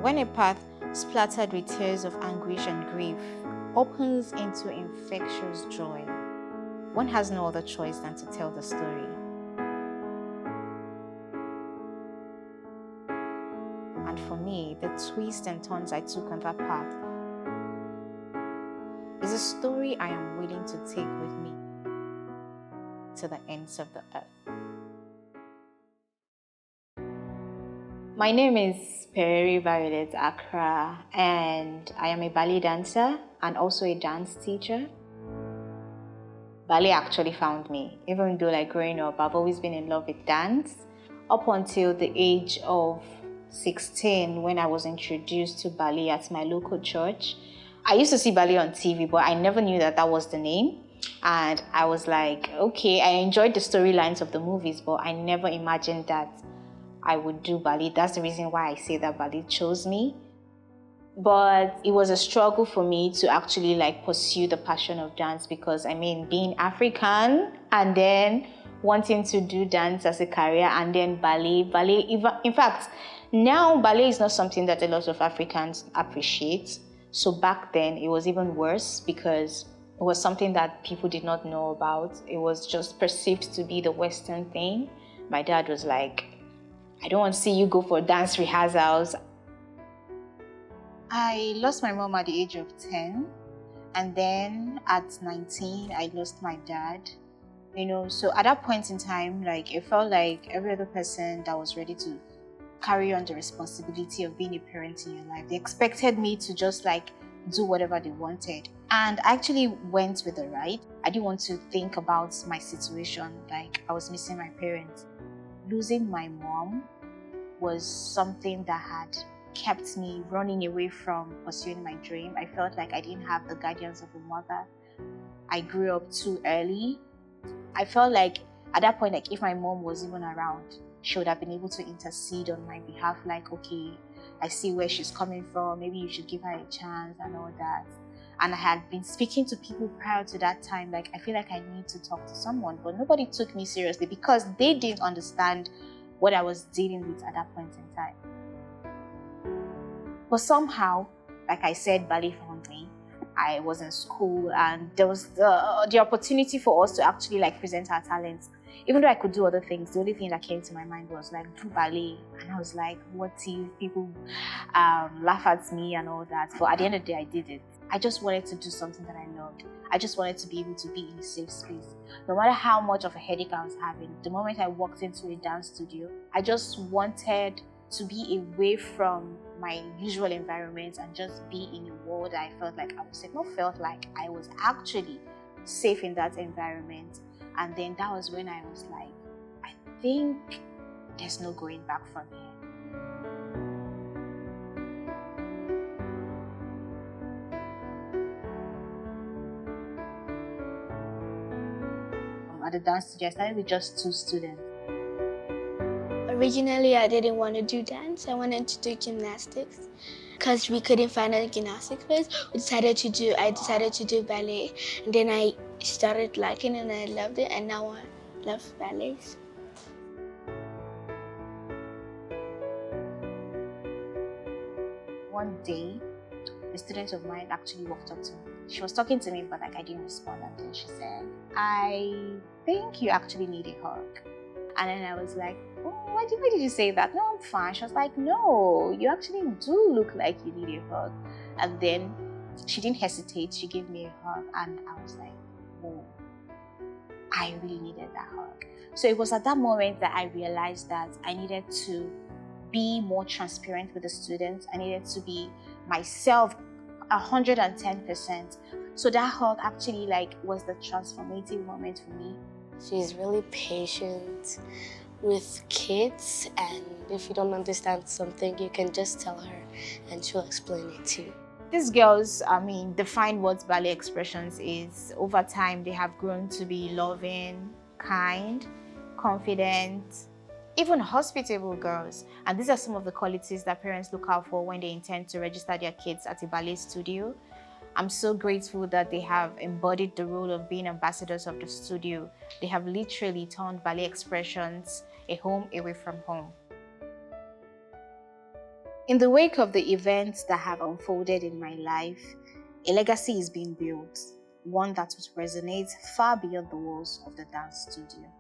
When a path splattered with tears of anguish and grief opens into infectious joy, one has no other choice than to tell the story. And for me, the twists and turns I took on that path is a story I am willing to take with me to the ends of the earth. My name is Perry Violet Accra, and I am a ballet dancer and also a dance teacher. Ballet actually found me, even though growing up, I've always been in love with dance up until the age of 16 when I was introduced to ballet at my local church. I used to see ballet on TV, but I never knew that that was the name. And I was like, okay, I enjoyed the storylines of the movies, but I never imagined that I would do ballet. That's the reason why I say that ballet chose me. But it was a struggle for me to actually pursue the passion of dance because being African and then wanting to do dance as a career and then ballet, in fact, now ballet is not something that a lot of Africans appreciate. So back then it was even worse because it was something that people did not know about. It was just perceived to be the Western thing. My dad was like, I don't want to see you go for dance rehearsals. I lost my mom at the age of 10, and then at 19, I lost my dad. So at that point in time, it felt like every other person that was ready to carry on the responsibility of being a parent in your life, they expected me to just do whatever they wanted. And I actually went with the ride. I didn't want to think about my situation, I was missing my parents. Losing my mom was something that had kept me running away from pursuing my dream. I felt like I didn't have the guidance of a mother. I grew up too early. I felt like at that point, if my mom was even around, she would have been able to intercede on my behalf, okay, I see where she's coming from, maybe you should give her a chance and all that. And I had been speaking to people prior to that time, I feel like I need to talk to someone, but nobody took me seriously because they didn't understand what I was dealing with at that point in time. But somehow, like I said, ballet found me. I was in school and there was the opportunity for us to actually present our talents. Even though I could do other things, the only thing that came to my mind was do ballet. And I was like, what if people laugh at me and all that? But at the end of the day, I did it. I just wanted to do something that I loved. I just wanted to be able to be in a safe space. No matter how much of a headache I was having, the moment I walked into a dance studio, I just wanted to be away from my usual environment and just be in a world that I felt like I was safe. Not felt like I was actually safe in that environment. And then that was when I was like, I think there's no going back from here. At the dance studio, I started with just 2 students. Originally, I didn't want to do dance. I wanted to do gymnastics. Because we couldn't find a gymnastics place, I decided to do ballet. And then I started liking it and I loved it, and now I love ballets. One day, a student of mine actually walked up to me. She was talking to me, but I didn't respond. And then she said, I think you actually need a hug. And then I was like, oh, why did you say that? No, I'm fine. She was like, no, you actually do look like you need a hug. And then she didn't hesitate. She gave me a hug. And I was like, whoa, I really needed that hug. So it was at that moment that I realized that I needed to be more transparent with the students. I needed to be myself 110%. So that hug actually was the transformative moment for me. She's really patient with kids, and if you don't understand something, you can just tell her and she'll explain it to you. These girls, define what ballet expressions is. Over time, they have grown to be loving, kind, confident, even hospitable girls. And these are some of the qualities that parents look out for when they intend to register their kids at a ballet studio. I'm so grateful that they have embodied the role of being ambassadors of the studio. They have literally turned ballet expressions a home away from home. In the wake of the events that have unfolded in my life, a legacy is being built, one that would resonate far beyond the walls of the dance studio.